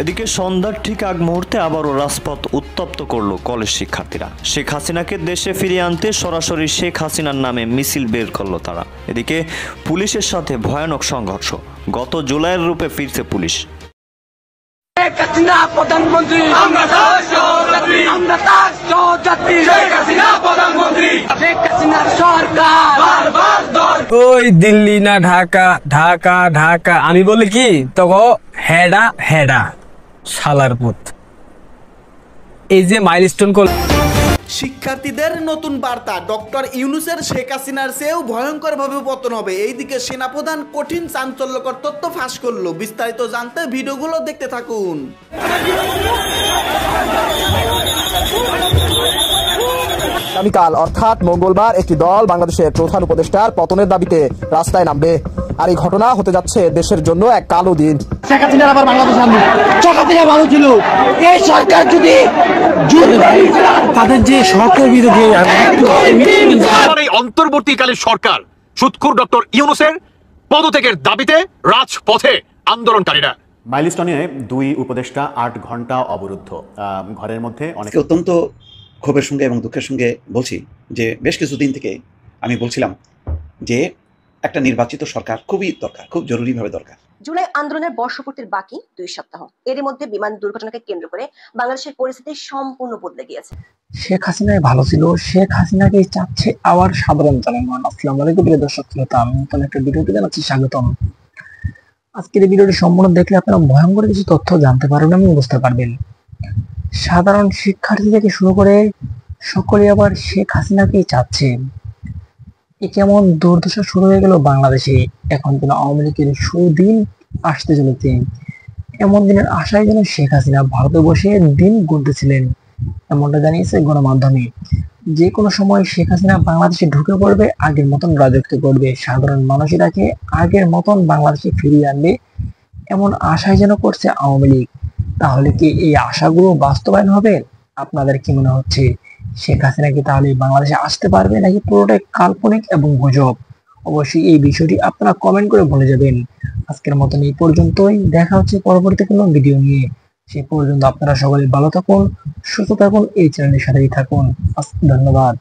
এদিকে সন্ধ্যার ঠিক আগ মুহূর্তে আবারও রাজপথ উত্তপ্ত করল কলেজ শিক্ষার্থীরা। শেখ হাসিনাকে দেশে ফিরিয়ে আনতে সরাসরি শেখ হাসিনার নামে মিছিল বের করলো তারা। এদিকে পুলিশের সাথে ভয়ানক সংঘর্ষ। গত জুলাইয়ের রূপে ফিরছে পুলিশ। ওই দিল্লি না ঢাকা, ঢাকা ঢাকা, আমি বলি কি তখন হেডা হেডা শালার পুত। এই যে মাইলস্টোন শিক্ষার্থীদের নতুন বার্তা, ডক্টর ইউনূসের শেখ হাসিনার চেয়েও ভয়ঙ্করভাবে পতন হবে। এইদিকে সেনাপ্রধান কঠিন চাঞ্চল্যকর তথ্য ফাঁস করলো। বিস্তারিত জানতে ভিডিওগুলো দেখতে থাকুন। আগামীকাল অর্থাৎ মঙ্গলবার একটি দল বাংলাদেশের প্রধান উপদেষ্টার পতনের দাবিতে রাস্তায় নামবে। আর এই ঘটনা হতে যাচ্ছে দেশের জন্য এক কালো দিন। শেখ হাসিনার আবার বাংলাদেশ আনবে। শেখ হাসিনা ভালো ছিল, এই সরকার যদি তাদের যে সরকার বিরোধী এই অন্তর্বর্তীকালীন সরকার সুৎখুর ডক্টর ইউনূসের পদত্যাগের দাবিতে রাজপথে আন্দোলনকারীরা। মাইলস্টোনে দুই উপদেষ্টা 8 ঘন্টা অবরুদ্ধ। ঘরের মধ্যে অনেক অত্যন্ত ক্ষোভের সঙ্গে এবং দুঃখের সঙ্গে বলছি যে বেশ কিছুদিন থেকে আমি বলছিলাম যে একটা নির্বাচিত সরকার খুবই দরকার, খুব জরুরিভাবে দরকার। জুলাই আন্দোলনের বর্ষপূর্তির বাকি 2 সপ্তাহ। এর মধ্যে বিমান দুর্ঘটনাকে কেন্দ্র করে বাংলাদেশের পরিস্থিতি সম্পূর্ণ বদলে গিয়েছে। শেখ হাসিনাই ভালো ছিল, শেখ হাসিনাকে চাচ্ছে আবার সাধারণ জনগণ। আসসালামু আলাইকুম প্রিয় দর্শক শ্রোতা, আমি নতুন একটা ভিডিওতে জানাচ্ছি স্বাগতম। আজকের এই ভিডিওটি সম্পূর্ণ দেখলে আপনারা ভয়ঙ্কর কিছু তথ্য জানতে পারবেন এবং বুঝতে পারবেন। সাধারণ শিক্ষার্থী থেকে শুরু করে সকলে আবার শেখ হাসিনাকেই চাচ্ছে। এ কেমন দুর্দশা শুরু হয়ে গেল বাংলাদেশে। এখন যেন আওয়ামী লীগের সুদিন আসতে চলেছে, এমন দিনের আশায় যেন শেখ হাসিনা ভারতে বসে দিন গুনতেছিলেন, এমনটা জানিয়েছে গণমাধ্যমে। যে কোনো সময় শেখ হাসিনা বাংলাদেশে ঢুকে পড়বে, আগের মতন রাজত্ব করবে, সাধারণ মানুষেরাকে আগের মতন বাংলাদেশে ফিরিয়ে আনবে, এমন আশায় যেন করছে আওয়ামী লীগ। তাহলে কি এই আশাগুলো বাস্তবায়ন হবে? আপনাদের কি মনে হচ্ছে? শেখ হাসিনা কি তাহলে বাংলাদেশে আসতে পারবে, নাকি পুরোটাই কাল্পনিক এবং গুজব? অবশ্যই এই বিষয়টি আপনারা কমেন্ট করে বলে যাবেন। আজকের মতন এই পর্যন্তই, দেখা হচ্ছে পরবর্তী কোনো ভিডিও নিয়ে। সে পর্যন্ত আপনারা সকলে ভালো থাকুন, সুস্থ থাকুন, এই চ্যানেলের সাথেই থাকুন। ধন্যবাদ।